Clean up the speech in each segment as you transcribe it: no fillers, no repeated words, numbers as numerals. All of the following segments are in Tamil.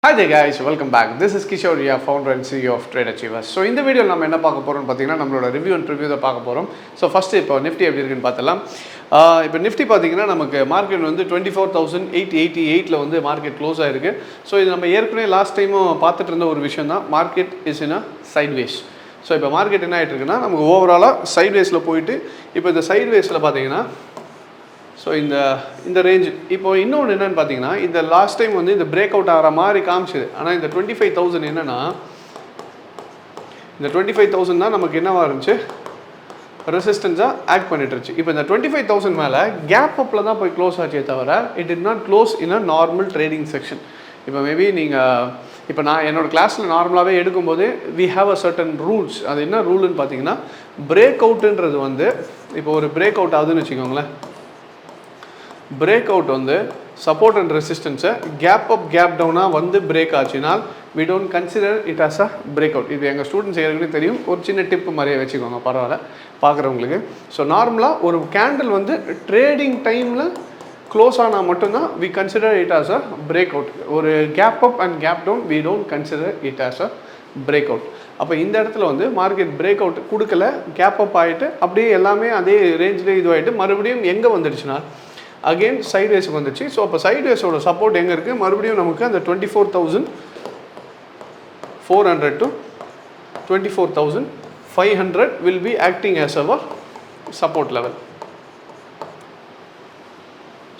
Hi there guys, welcome back. This is Kishore, founder and CEO of tradeachievers. So இந்த வீடியோவில் நம்ம என்ன பார்க்க போகிறோம்னு பார்த்தீங்கன்னா நம்மளோட ரிவ்யூ அண்ட் ரிவ்யூ தான் பார்க்க போகிறோம். ஸோ ஃபஸ்ட்டு இப்போ நிஃப்டி எப்படி இருக்குன்னு பார்த்தலாம். இப்போ நிஃப்டி பார்த்தீங்கன்னா நமக்கு மார்க்கெட் வந்து 24,888 வந்து மார்க்கெட் க்ளோஸ் ஆகிருக்கு. ஸோ இது நம்ம ஏற்கனவே லாஸ்ட் டைமும் பார்த்துட்டு இருந்த ஒரு விஷயம் தான். Market is in a sideways. So இப்போ மார்க்கெட் என்ன ஆகிட்டு இருக்குன்னா நமக்கு ஓவராலாக சைட்வேஸில் போயிட்டு இப்போ இந்த சைட்வேஸில் பார்த்தீங்கன்னா ஸோ இந்த ரேஞ்சு இப்போ இன்னொன்று என்னென்னு பார்த்தீங்கன்னா இந்த லாஸ்ட் டைம் வந்து இந்த பிரேக் அவுட் ஆகிற மாதிரி காமிச்சுது. ஆனால் இந்த 25,000 என்னென்னா இந்த 25,000 தான் நமக்கு என்னவாக இருந்துச்சு, ரெசிஸ்டன்ஸாக ஆக்ட் பண்ணிட்டு இருந்துச்சு. இப்போ இந்த 25,000 மேலே கேப் அப்பில் தான் போய் க்ளோஸ் ஆச்சே தவிர it did not close in a normal trading section. இப்போ மேபி நீங்கள் இப்போ நான் என்னோடய கிளாஸில் நார்மலாகவே எடுக்கும்போது we have a certain rules. அது என்ன ரூல்னு பார்த்தீங்கன்னா பிரேக் அவுட்டுன்றது வந்து இப்போ ஒரு பிரேக் அவுட் ஆகுதுன்னு வச்சுக்கோங்களேன். பிரேக் அவுட் வந்து சப்போர்ட் அண்ட் ரெசிஸ்டன்ஸை கேப் அப் கேப் டவுனாக வந்து பிரேக் ஆச்சுனால் we don't consider it as a breakout. இது எங்கள் ஸ்டூடெண்ட்ஸ் ஏற்கனவே தெரியும். ஒரு சின்ன டிப்பு மாதிரியே வச்சுக்கோங்க, பரவாயில்ல பார்க்குறவங்களுக்கு. ஸோ நார்மலாக ஒரு கேண்டில் வந்து ட்ரேடிங் டைமில் க்ளோஸ் ஆனால் மட்டும்தான் we consider it as a breakout. ஒரு gap up and gap down we don't consider it as a breakout. அப்போ இந்த இடத்துல வந்து மார்க்கெட் பிரேக் அவுட் கொடுக்கல, கேப் அப் ஆகிட்டு அப்படியே எல்லாமே அதே ரேஞ்சில் இதுவாகிட்டு மறுபடியும் எங்கே வந்துடுச்சுன்னா அகெயின் சைட்வேஸுக்கு வந்துச்சு. ஸோ அப்போ சைட்வேஸோட சப்போர்ட் எங்கே இருக்குது, மறுபடியும் நமக்கு அந்த 24,400 to 24,500 will be acting as our support level.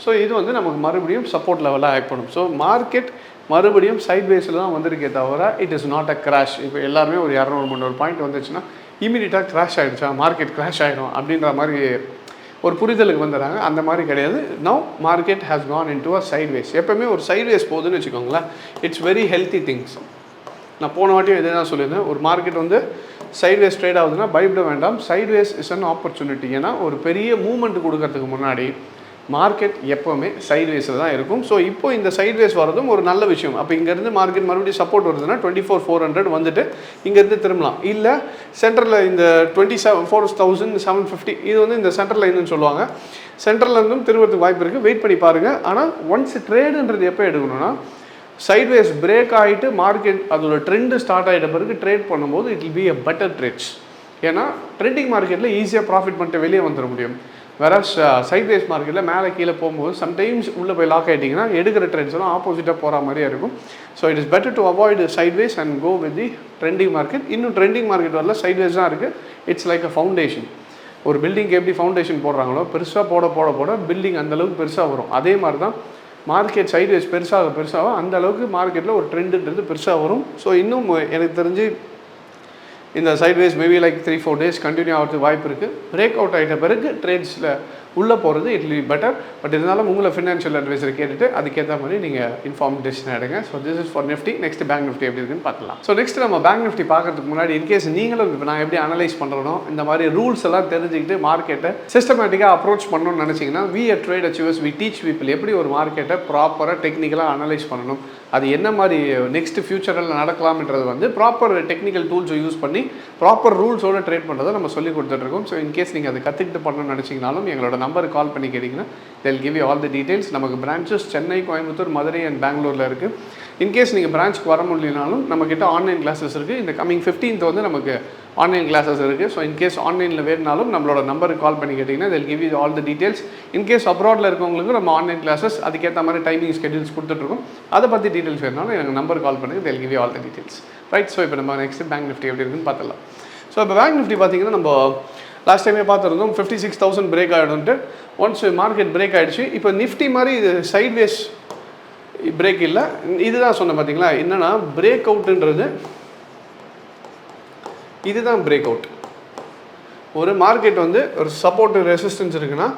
So இது வந்து நமக்கு மறுபடியும் சப்போர்ட் லெவலாக ஆக்ட் பண்ணும். ஸோ மார்க்கெட் மறுபடியும் சைட்வேஸில் தான் வந்திருக்கே தவிர it is not a crash. இப்போ எல்லாருமே ஒரு 200-300 பாயிண்ட் வந்துச்சுன்னா இமீடியட்டாக கிராஷ் ஆகிடுச்சா, மார்க்கெட் கிராஷ் ஆகிடும் அப்படின்ற மாதிரி ஒரு புரிதலுக்கு வந்துடுறாங்க. அந்த மாதிரி கிடையாது. Now market has Khan in to a sideways. எப்போவுமே ஒரு சைட்வேஸ் போகுதுன்னு வச்சுக்கோங்களேன், இட்ஸ் வெரி ஹெல்த்தி திங்ஸ். நான் போன வாட்டியும் இதே தான் சொல்லியிருந்தேன். ஒரு மார்க்கெட் வந்து சைட்வேஸ் ட்ரேட் ஆகுதுன்னா பயப்பட வேண்டாம். Sideways is an opportunity. ஏன்னா ஒரு பெரிய மூவ்மெண்ட் கொடுக்கறதுக்கு முன்னாடி மார்க்கெட் எப்போவுமே சைட்வேஸில் தான் இருக்கும். ஸோ இப்போ இந்த சைட்வேஸ் வரதும் ஒரு நல்ல விஷயம். அப்போ இங்கேருந்து மார்க்கெட் மறுபடியும் சப்போர்ட் வருதுன்னா 24,400 வந்துட்டு இங்கேருந்து திரும்பலாம். இல்லை சென்டரில் இந்த 24,750 இது வந்து இந்த சென்ட்ரல் லைன்னு சொல்லுவாங்க. சென்ட்ரல்லேருந்தும் திரும்பறதுக்கு வாய்ப்பு இருக்குது. வெயிட் பண்ணி பாருங்கள். ஆனால் ஒன்ஸ் ட்ரேடுன்றது எப்போ எடுக்கணும்னா சைட்வேஸ் பிரேக் ஆகிட்டு மார்க்கெட் அதோட ட்ரெண்டு ஸ்டார்ட் ஆகிட்ட பிறகு ட்ரேட் பண்ணும்போது it will be a better trades. ஏன்னா ட்ரெண்டிங் மார்க்கெட்டில் ஈஸியாக ப்ராஃபிட் பண்ணிட்டு வெளியே வந்துட முடியும். வேற சைட்வேஸ் மார்க்கெட்டில் மேலே கீழே போகும்போது சம்டைம்ஸ் உள்ளே போய் லாக் ஆகிட்டிங்கன்னா எடுக்கிற ட்ரெண்ட்ஸ் எல்லாம் ஆப்போசிட்டாக போகிற மாதிரியே இருக்கும். So it is better to avoid sideways and go with the trending market. இன்னும் ட்ரெண்டிங் மார்க்கெட் வரல, சைட்வேஸ் தான் இருக்குது. It's like a foundation. ஒரு பில்டிங்க்கு எப்படி ஃபவுண்டேஷன் போடுறாங்களோ பெருசாக போட பில்டிங் அந்தளவுக்கு பெருசாக வரும். அதே மாதிரி தான் மார்க்கெட் சைட்வேஸ் பெருசாக அந்த அளவுக்கு மார்க்கெட்டில் ஒரு ட்ரெண்டுன்றது பெருசாக வரும். ஸோ இன்னும் எனக்கு தெரிஞ்சு இந்த sideways maybe like 3-4 days continue ஆகிறதுக்கு வாய்ப்பு இருக்குது. பிரேக் அவுட் ஆகிட்ட பிறகு ட்ரேட்ஸில் உள்ளே போகிறது it will be better. But இருந்தாலும் உங்களை ஃபினான்ஷியல் அட்வைஸரை கேட்டுட்டு அதுக்கேற்ற மாதிரி நீங்கள் இன்ஃபார்ம் டெசிஷன் எடுங்க. So this is for Nifty. Next bank Nifty எப்படி இருக்குன்னு பார்க்கலாம். ஸோ நெக்ஸ்ட் நம்ம பேங்க் நிஃப்டி பார்க்கறதுக்கு முன்னாடி இன்கேஸ் நீங்களும் இப்போ நான் எப்படி அனலைஸ் பண்ணுறனோ இந்த மாதிரி ரூல்ஸ் எல்லாம் தெரிஞ்சுக்கிட்டு மார்க்கெட்டை சிஸ்டமேட்டிக்காக அப்ரோச் பண்ணணும்னு நினச்சிங்கன்னா we at trade achievers we teach people எப்படி ஒரு மார்க்கெட்டை ப்ராப்பராக டெக்னிக்கலாக அனலைஸ் பண்ணணும், அது என்ன மாதிரி நெக்ஸ்ட் ஃபியூச்சரில் நடக்கலாம்ன்றது வந்து ப்ராப்பர் டெக்னிக்கல் டூல்ஸை யூஸ் பண்ணி ப்ராப்பர் ரூல்ஸோடு ட்ரேட் பண்ணுறதை நம்ம சொல்லி கொடுத்துட்ருக்கோம். ஸோ இன்கேஸ் நீங்கள் அதை கற்றுக்கிட்டு பண்ணணும்னு நினச்சிங்கனாலும் எங்களோட நம்பருக்கு கால் பண்ணி கேட்டிங்கன்னா they'll give you all the details. நமக்கு பிரான்ச்சஸ் சென்னை, கோயம்புத்தூர், மதுரை அண்ட் பெங்களூரில் இருக்குது. இன்கேஸ் நீங்கள் பிரான்ச்சுக்கு வர முடியலனாலும் நம்மக்கிட்ட ஆன்லைன் கிளாஸஸ் இருக்குது. இந்த கமிங் 15th வந்து நமக்கு ஆன்லைன் கிளாஸஸ் இருக்குது. ஸோ இன்கேஸ் ஆன்லைனில் வேணுனாலும் நம்மளோட நம்பருக்கு கால் பண்ணி கேட்டிங்கன்னா they'll give you all the details. In case அப்ராடில் இருக்கவங்களுக்கு நம்ம ஆன்லைன் கிளாஸஸ் அதுக்கேற்ற மாதிரி டைமிங் ஸ்கெடியூல்ஸ் கொடுத்துட்ருக்கோம். அதை பற்றி டீட்டெயில்ஸ் வேணுனாலும் எனக்கு நம்பருக்கு கால் பண்ணி they'll give you all the details. Right. So இப்போ நம்ம நெக்ஸ்ட் பேங்க் நிஃப்டி எப்படி இருக்குன்னு பார்த்துடலாம். ஸோ இப்போ பேங்க் நிஃப்டி பார்த்தீங்கன்னா நம்ம லாஸ்ட் டைமே பார்த்துருந்தோம் 56,000 பிரேக் ஆகிடும்ட்டு. ஒன்ஸ் மார்க்கெட் பிரேக் ஆகிடுச்சு. இப்போ நிஃப்டி மாதிரி இது சைட்வேஸ் பிரேக் இல்லை, இதுதான் சொன்னேன் பார்த்தீங்களா. என்னென்னா பிரேக் அவுட்டுன்றது இதுதான் பிரேக் அவுட். ஒரு மார்க்கெட் வந்து ஒரு சப்போர்ட் ரெசிஸ்டன்ஸ் இருக்குன்னா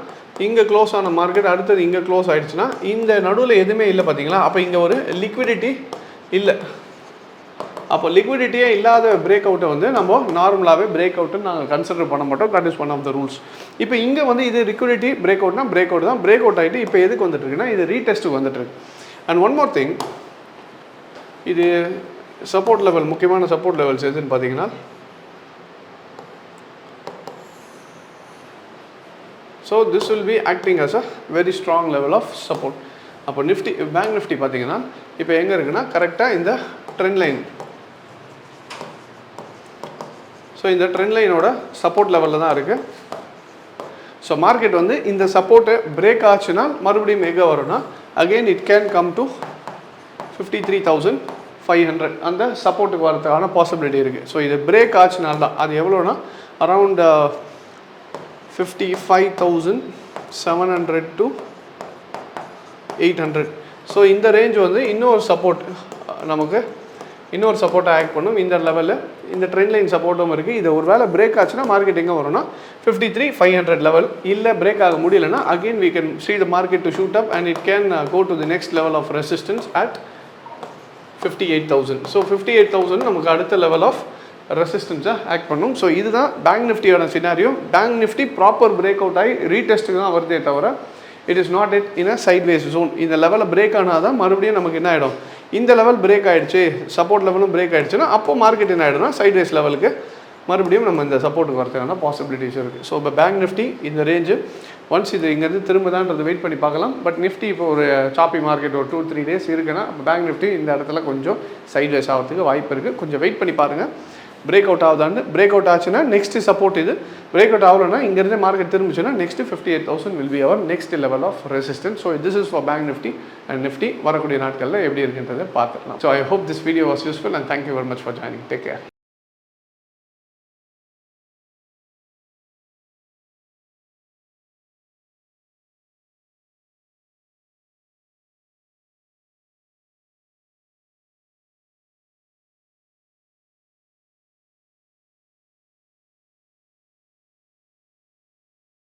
இங்கே க்ளோஸ் ஆன மார்க்கெட் அடுத்தது இங்கே க்ளோஸ் ஆகிடுச்சுன்னா இந்த நடுவில் எதுவுமே இல்லை பார்த்தீங்களா. அப்போ இங்கே ஒரு லிக்விடிட்டி இல்லை. அப்போ லிக்விடிட்டியே இல்லாத பிரேக் அவுட்டை வந்து நம்ம நார்மலாகவே பிரேக் அவுட்டுன்னு நாங்கள் கன்சிடர் பண்ண மாட்டோம். That is one of the rules. இப்போ இங்கே வந்து இது லிக்விடிட்டி பிரேக் அவுட்னா பிரேக் அவுட் தான். பிரேக் அவுட் ஆகிட்டு இப்போ எதுக்கு வந்துட்டுருக்குன்னா இது ரீடெஸ்ட்டுக்கு வந்துட்டுருக்கு. அண்ட் ஒன் மோர் திங், இது சப்போர்ட் லெவல், முக்கியமான சப்போர்ட் லெவல்ஸ் எதுன்னு பார்த்தீங்கன்னா so this will be acting as a very strong level of support. அப்போ நிஃப்டி பேங்க் நிஃப்டி பார்த்தீங்கன்னா இப்போ எங்கே இருக்குன்னா கரெக்டாக இந்த ட்ரெண்ட் லைன். ஸோ இந்த ட்ரெண்ட் லைனோட சப்போர்ட் லெவலில் தான் இருக்குது. ஸோ மார்க்கெட் வந்து இந்த சப்போர்ட்டை பிரேக் ஆச்சுன்னா மறுபடியும் எங்கே வரும்னா again it can come to 53,500 அந்த சப்போர்ட்டுக்கு வரதுக்கான பாசிபிலிட்டி இருக்குது. ஸோ இது பிரேக் ஆச்சுனால தான் அது எவ்வளோனா அரவுண்ட் 55,700 to 800. ஸோ இந்த ரேஞ்ச் வந்து இன்னொரு சப்போர்ட்டை ஆக்ட் பண்ணும் இந்த லெவலில். இந்த ட்ரெண்ட் லைன் சப்போர்ட்டும் இருக்குது. இது ஒரு வேளை பிரேக் ஆச்சுன்னா மார்க்கெட் எங்கே வரும்னா 53,500 லெவல். இல்லை பிரேக் ஆக முடியலன்னா again we can see the market to shoot up and it can go to the next level of resistance at 58,000. So 58,000 நமக்கு அடுத்த லெவல் ஆஃப் ரெசிஸ்டன்ஸாக ஆக்ட் பண்ணும். ஸோ இதுதான் பேங்க் நிஃப்டியோட scenario. Bank Nifty proper break out ஆகி ரீடெஸ்ட்டுக்கு தான் வருதே தவிர it is not in a sideways zone. இந்த லெவலில் பிரேக் ஆனால் தான் மறுபடியும் நமக்கு என்ன ஆகிடும், இந்த லெவல் பிரேக் ஆகிடுச்சு, சப்போர்ட் லெவலும் பிரேக் ஆகிடுச்சுன்னா அப்போ மார்க்கெட் என்ன ஆகிடும்னா சைட்வேஸ் லெவலுக்கு மறுபடியும் நம்ம இந்த சப்போர்ட்டுக்கு வரதுக்கான பாசிபிலிட்டிஸ் இருக்குது. ஸோ இப்போ பேங்க் நிஃப்டி இந்த ரேஞ்சு ஒன்ஸ் இது இங்கேருந்து திரும்பதான்றது வெயிட் பண்ணி பார்க்கலாம். பட் நிஃப்டி இப்போ ஒரு சாப்பி மார்க்கெட் ஒரு 2-3 days இருக்குன்னா பேங்க் நிஃப்டி இந்த இடத்துல கொஞ்சம் சைட்வேஸ் ஆகிறதுக்கு வாய்ப்பு இருக்குது. கொஞ்சம் வெயிட் பண்ணி பாருங்கள் பிரேக் அவுட் ஆகுதான்னு. பிரேக் அவுட் ஆச்சுன்னா நெக்ஸ்ட் சப்போர்ட் இது. பிரேக் அவுட் ஆகலன்னா இங்கேருந்து மார்க்கெட் திரும்பிச்சுன்னா next 58,000 will be our next level of resistance. So this is for bank Nifty and Nifty வரக்கூடிய நாட்களில் எப்படி இருக்குன்றதை பார்த்துக்கலாம். So I hope this video was useful and thank you very much for joining. Take care.